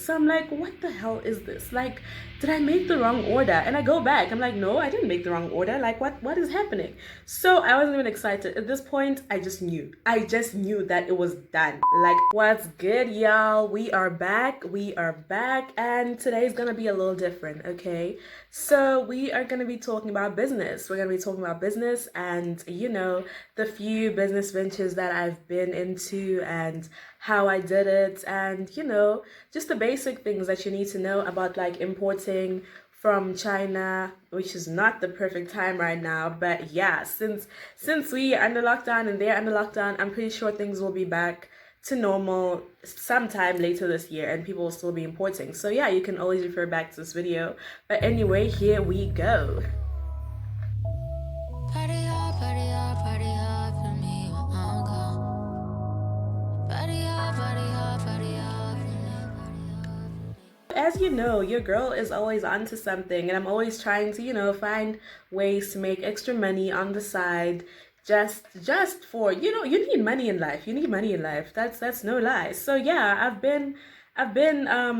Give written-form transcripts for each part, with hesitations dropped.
this. So I'm like, what the hell is this? Like, did I make the wrong order? And I go back, I'm like, no, I didn't make the wrong order. Like, what is happening? So I wasn't even excited. At this point, I just knew. I just knew that it was done. Like, what's good, y'all? We are back. We are back. And today's gonna be a little different, okay? So we are gonna be talking about business. We're gonna be talking about business and, you know, the few business ventures that I've been into and how I did it, and you know, just the basic things that you need to know about like importing from China, which is not the perfect time right now. But yeah, since we are under lockdown and they're under lockdown, I'm pretty sure things will be back to normal sometime later this year and people will still be importing. So yeah, you can always refer back to this video. But anyway, here we go. Party hard, party hard, party hard for me. As you know, your girl is always onto something, and I'm always trying to, you know, find ways to make extra money on the side, just for, you know, you need money in life. You need money in life. That's no lie. So yeah, I've been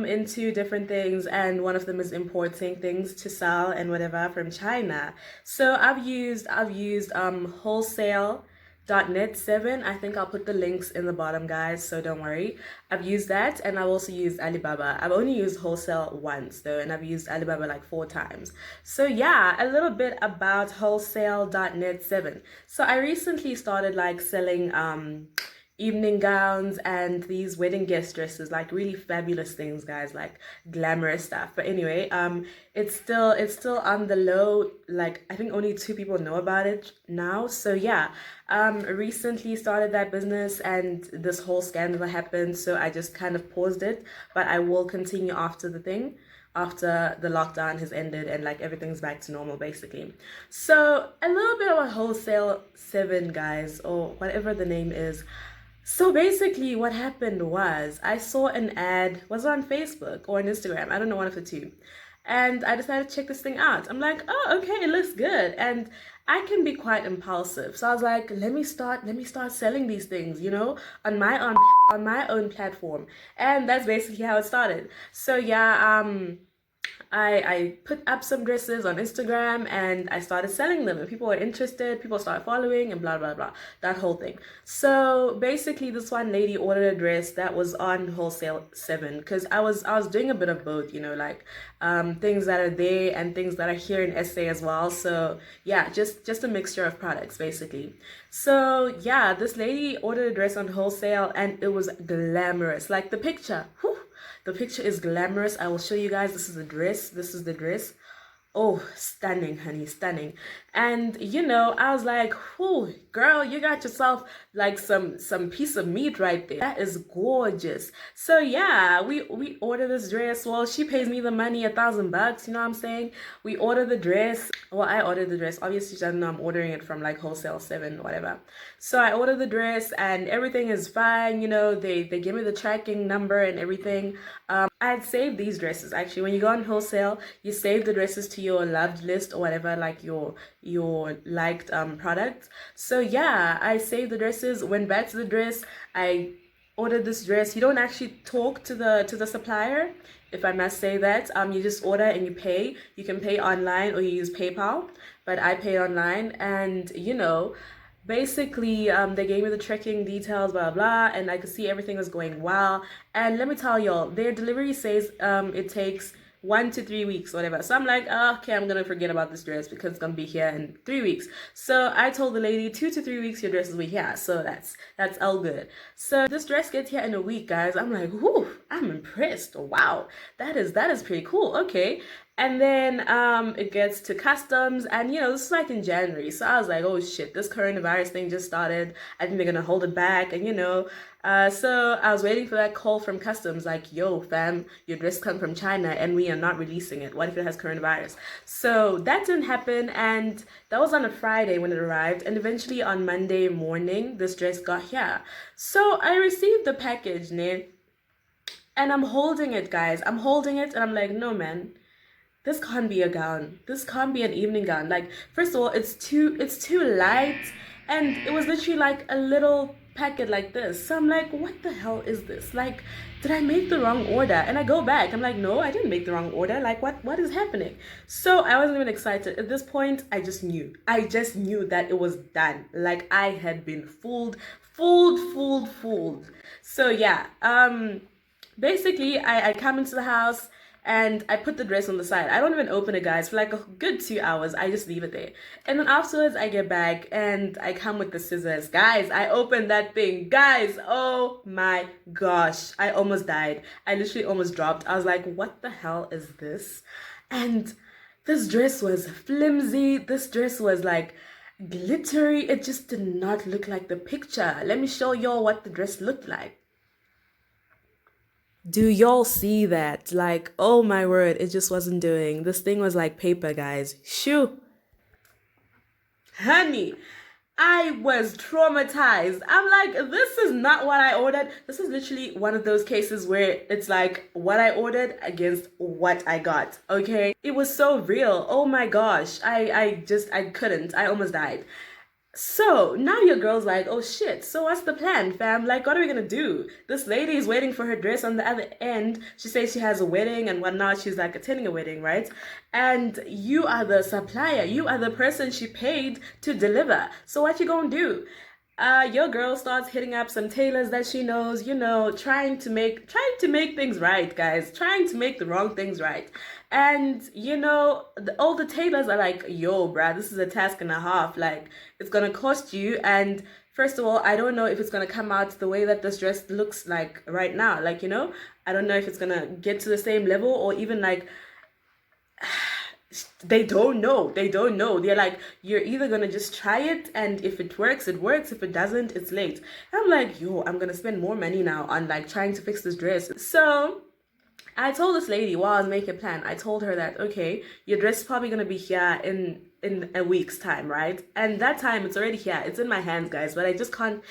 into different things, and one of them is importing things to sell and whatever from China. So I've used wholesale.net7. I think I'll put the links in the bottom, guys, so don't worry. I've used that, and I've also used Alibaba. I've only used wholesale once though, and I've used Alibaba like 4 times. So yeah, a little bit about wholesale.net7. So I recently started like selling evening gowns and these wedding guest dresses, like really fabulous things, guys, like glamorous stuff. But anyway, it's still on the low. Like, I think only 2 people know about it now. So yeah, recently started that business and this whole scandal happened, so I just kind of paused it, but I will continue after the lockdown has ended and like everything's back to normal basically. So a little bit about Wholesale7, guys, or whatever the name is. So basically what happened was I saw an ad, was it on Facebook or on Instagram? I don't know, one of the two. And I decided to check this thing out. I'm like, oh, okay, it looks good. And I can be quite impulsive. So I was like, let me start selling these things, you know, on my own platform. And that's basically how it started. So yeah, I put up some dresses on Instagram and I started selling them, and people were interested, people started following and blah blah blah, that whole thing. So basically this one lady ordered a dress that was on Wholesale7, because I was doing a bit of both, you know, like things that are there and things that are here in SA as well. So yeah, just a mixture of products basically. So yeah, this lady ordered a dress on wholesale and it was glamorous. Like the picture, whew, the picture is glamorous. I will show you guys. This is the dress. This is the dress. Oh, stunning, honey, stunning. And you know, I was like, whew, girl, you got yourself like some piece of meat right there. That is gorgeous. So yeah, we order this dress. Well, she pays me the money, $1,000, you know what I'm saying? We order the dress. Well, I ordered the dress. Obviously, she doesn't know I'm ordering it from like Wholesale7 or whatever. So I ordered the dress and everything is fine. You know, they give me the tracking number and everything. I had saved these dresses actually. When you go on wholesale, you save the dresses to your loved list or whatever, like your liked products. So yeah, I saved the dresses, went back to the dress. I ordered this dress. You don't actually talk to the supplier, if I must say that. You just order and you pay. You can pay online or you use PayPal, but I paid online. And you know, basically they gave me the tracking details, blah blah, and I could see everything was going well. And let me tell y'all, their delivery says it takes 1 to 3 weeks, whatever. So I'm like, oh, okay, I'm gonna forget about this dress because it's gonna be here in 3 weeks. So I told the lady 2 to 3 weeks your dress will be here. So that's all good. So this dress gets here in a week, guys. I'm like, whoo, I'm impressed. Wow, that is pretty cool. Okay. And then it gets to customs, and you know, this is like in January. So I was like, oh shit, this coronavirus thing just started. I think they're gonna hold it back, and you know, so I was waiting for that call from customs, like, yo fam, your dress come from China and we are not releasing it. What if it has coronavirus? So that didn't happen, and that was on a Friday when it arrived, and eventually on Monday morning this dress got here. So I received the package, ne? And I'm holding it, guys. I'm holding it and I'm like, no man, this can't be a gown. This can't be an evening gown. Like, first of all, it's too light, and it was literally like a little pack it like this. So I'm like, what the hell is this? Like, did I make the wrong order? And I go back. I'm like, no, I didn't make the wrong order. Like, what is happening? So I wasn't even excited. At this point, I just knew. I just knew that it was done. Like, I had been fooled. So yeah, basically I come into the house and I put the dress on the side. I don't even open it, guys, for like a good 2 hours. I just leave it there. And then afterwards I get back and I come with the scissors. Guys, I opened that thing. Guys, oh my gosh. I almost died. I literally almost dropped. I was like, what the hell is this? And this dress was flimsy. This dress was like glittery. It just did not look like the picture. Let me show y'all what the dress looked like. Do y'all see that? Like, oh my word, it just wasn't doing. This thing was like paper, guys. Shoo. Honey, I was traumatized. I'm like, this is not what I ordered. This is literally one of those cases where it's like what I ordered against what I got. Okay, it was so real. Oh my gosh, I couldn't. I almost died. So now your girl's like, oh shit, so what's the plan, fam? Like, what are we gonna do? This lady is waiting for her dress on the other end. She says she has a wedding and whatnot. She's like attending a wedding, right? And you are the supplier. You are the person she paid to deliver. So what you gonna do? Your girl starts hitting up some tailors that she knows, you know, trying to make things right, guys, trying to make the wrong things right. And you know, all the tailors are like, yo, bruh, this is a task and a half. Like, it's gonna cost you. And first of all, I don't know if it's gonna come out the way that this dress looks like right now. Like, you know, I don't know if it's gonna get to the same level or even like they don't know. They're like, you're either gonna just try it, and if it works, it works. If it doesn't, it's late. And I'm like, yo, I'm gonna spend more money now on like trying to fix this dress. So I told this lady while I was making a plan, I told her that, okay, your dress is probably gonna be here in a week's time, right? And that time it's already here. It's in my hands, guys, but I just can't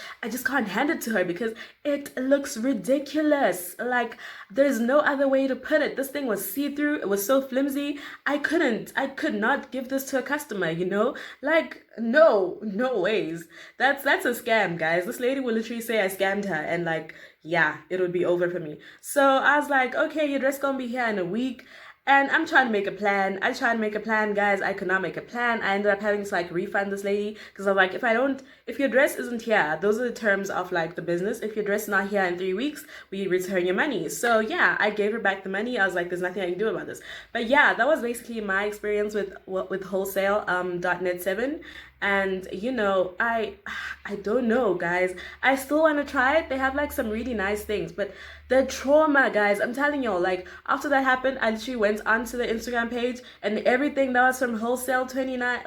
hand it to her because it looks ridiculous. Like, there's no other way to put it. This thing was see-through. It was so flimsy. I could not give this to a customer, you know? Like, no ways. That's a scam, guys. This lady will literally say I scammed her, and like, yeah, it would be over for me. So I was like, okay, your dress gonna be here in a week. And I'm trying to make a plan. I tried to make a plan, guys. I could not make a plan. I ended up having to like refund this lady because I'm like, if your dress isn't here, those are the terms of like the business. If your dress is not here in 3 weeks, we return your money. So yeah, I gave her back the money. I was like, there's nothing I can do about this. But yeah, that was basically my experience with wholesale .net 7. And you know, I don't know, guys. I still want to try it. They have like some really nice things, but the trauma, guys, I'm telling y'all, like after that happened, I literally went onto the Instagram page and everything that was from wholesale 29,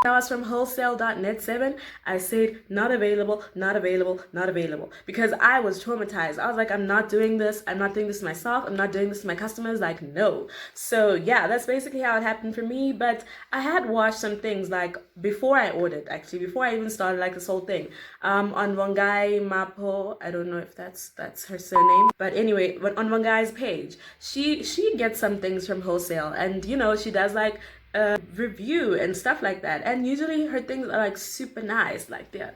that was from wholesale.net 7, I said not available, not available, not available, because I was traumatized. I was like, I'm not doing this. I'm not doing this to myself. I'm not doing this to my customers. Like, no. So yeah, that's basically how it happened for me. But I had watched some things like before I ordered, actually, before I even started like this whole thing, on Wangai Mapo. I don't know if that's her surname, but anyway, on Wangai's page, she gets some things from wholesale, and you know, she does like review and stuff like that, and usually her things are like super nice, like that.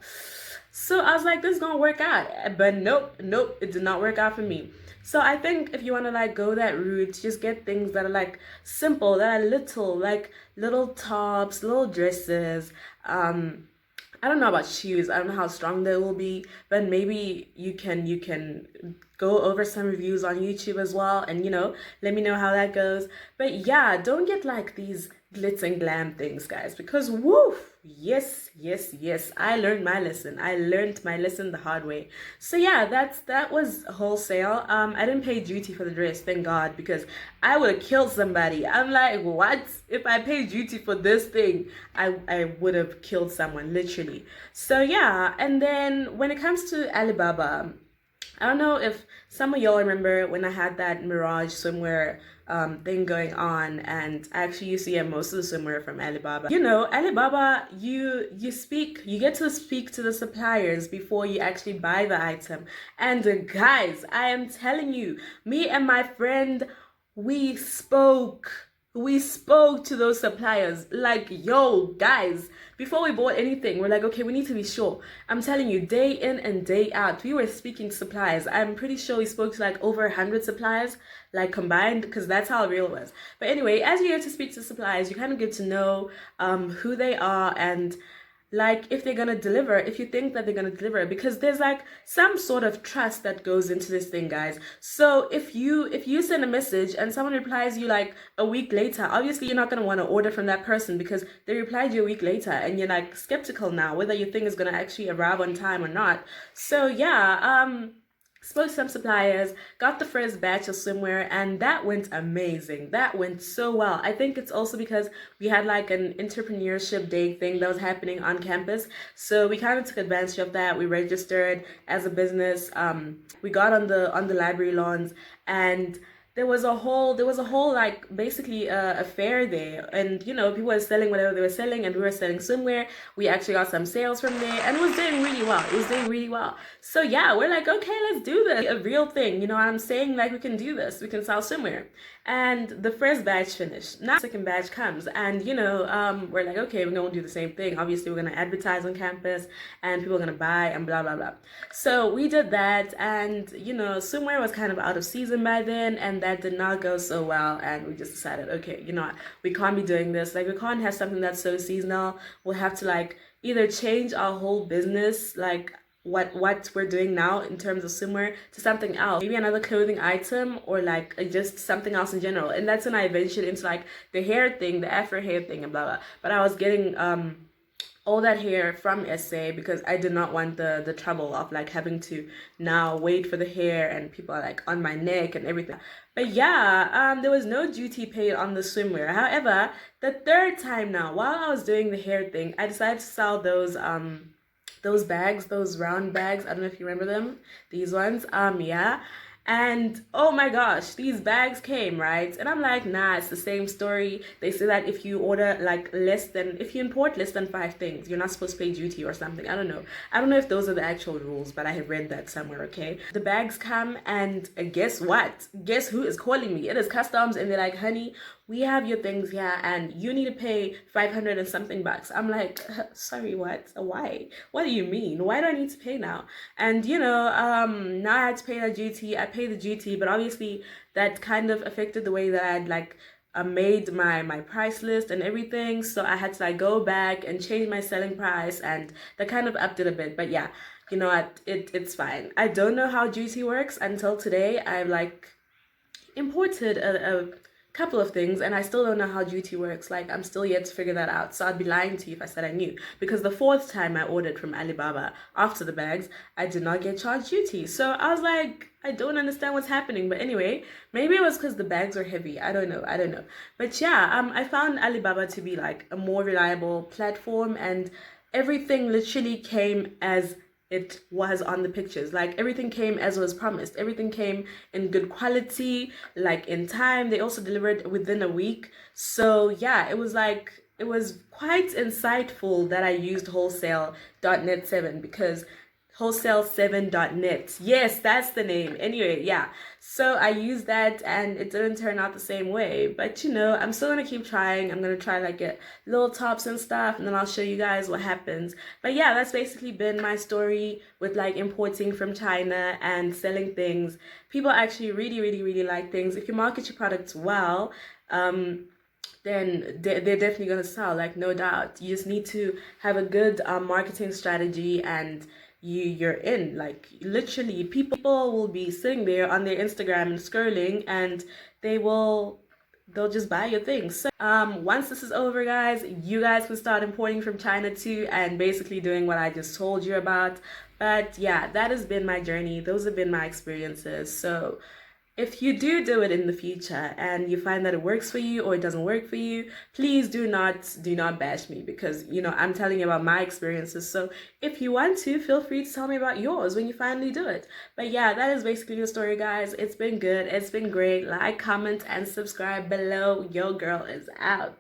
So I was like, this is gonna work out, but nope, it did not work out for me. So I think if you want to like go that route, just get things that are like simple, that are little, like little tops, little dresses. I don't know about shoes. I don't know how strong they will be, but maybe you can go over some reviews on YouTube as well, and you know, let me know how that goes. But yeah, don't get like these glitz and glam things, guys, because woof, yes, I learned my lesson. I learned my lesson the hard way. So yeah, that was wholesale. I didn't pay duty for the dress, thank God, because I would have killed somebody. I'm like, what? If I paid duty for this thing, I would have killed someone, literally. So yeah, and then when it comes to Alibaba, I don't know if some of y'all remember when I had that Mirage swimwear thing going on, and I actually used to get most of the swimwear from Alibaba. You know, Alibaba, you get to speak to the suppliers before you actually buy the item. And guys, I am telling you, me and my friend, we spoke we spoke to those suppliers like, yo guys, before we bought anything, we're like, okay, we need to be sure. I'm telling you, day in and day out, we were speaking to suppliers. I'm pretty sure we spoke to like over 100 suppliers, like combined, because that's how real it was. But anyway, as you get to speak to suppliers, you kind of get to know who they are, and like if they're gonna deliver, if you think that they're gonna deliver, because there's like some sort of trust that goes into this thing, guys. So if you send a message and someone replies you like a week later, obviously you're not gonna want to order from that person because they replied you a week later, and you're like skeptical now whether your thing is gonna actually arrive on time or not. So yeah, spoke to some suppliers, got the first batch of swimwear, and that went amazing. That went so well. I think it's also because we had like an entrepreneurship day thing that was happening on campus. So we kind of took advantage of that. We registered as a business. We got on the library lawns, and there was a whole like basically a fair there, and you know, people were selling whatever they were selling, and we were selling swimwear. We actually got some sales from there, and it was doing really well. It was doing really well. So yeah, we're like, okay, let's do this, a real thing, you know what I'm saying? Like, we can do this, we can sell swimwear. And the first batch finished. Now the second batch comes, and you know, we're like, okay, we're gonna do the same thing. Obviously, we're gonna advertise on campus, and people are gonna buy, and blah blah blah. So we did that, and you know, swimwear was kind of out of season by then, and that did not go so well. And we just decided, okay, you know what, we can't be doing this. Like, we can't have something that's so seasonal. We'll have to like either change our whole business, like what we're doing now in terms of swimwear, to something else, maybe another clothing item, or like just something else in general. And that's when I ventured into like the hair thing, the afro hair thing, and blah blah. But I was getting all that hair from SA because I did not want the trouble of like having to now wait for the hair, and people are like on my neck and everything. But yeah, there was no duty paid on the swimwear. However, the third time now, while I was doing the hair thing, I decided to sell those bags, those round bags. I don't know if you remember them, these ones. Yeah. And oh my gosh, these bags came, right? And I'm like, nah, it's the same story. They say that if you order like if you import less than 5 things, you're not supposed to pay duty or something. I don't know. I don't know if those are the actual rules, but I have read that somewhere, okay? The bags come, and guess what? Guess who is calling me? It is customs, and they're like, honey, we have your things here, and you need to pay 500 and something bucks. I'm like, sorry, what? Why? What do you mean? Why do I need to pay now? And you know, now I had to pay that duty. I paid the duty, but obviously that kind of affected the way that I'd like made my price list and everything. So I had to like go back and change my selling price, and that kind of upped it a bit. But yeah, you know what? It's fine. I don't know how duty works until today. I've like imported a couple of things, and I still don't know how duty works. Like, I'm still yet to figure that out. So I'd be lying to you if I said I knew, because the fourth time I ordered from Alibaba after the bags, I did not get charged duty. So I was like, I don't understand what's happening. But anyway, maybe it was because the bags were heavy. I don't know. But yeah, I found Alibaba to be like a more reliable platform, and everything literally came as it was on the pictures. Like, everything came as was promised. Everything came in good quality, like in time. They also delivered within a week. So yeah, it was quite insightful that I used wholesale.net7, because wholesale7.net, yes, that's the name. Anyway, yeah, so I used that, and it didn't turn out the same way, but you know, I'm still gonna keep trying. I'm gonna try like get little tops and stuff, and then I'll show you guys what happens. But yeah, that's basically been my story with like importing from China and selling things. People actually really like things. If you market your products well, then they're definitely gonna sell, like, no doubt. You just need to have a good marketing strategy, and you're in. Like, literally, people will be sitting there on their Instagram and scrolling, and they'll just buy your things. So once this is over, guys, you guys can start importing from China too, and basically doing what I just told you about. But yeah, that has been my journey. Those have been my experiences. So if you do it in the future, and you find that it works for you or it doesn't work for you, please do not bash me, because you know, I'm telling you about my experiences. So if you want to, feel free to tell me about yours when you finally do it. But yeah, that is basically the story, guys. It's been good. It's been great. Like, comment, and subscribe below. Your girl is out.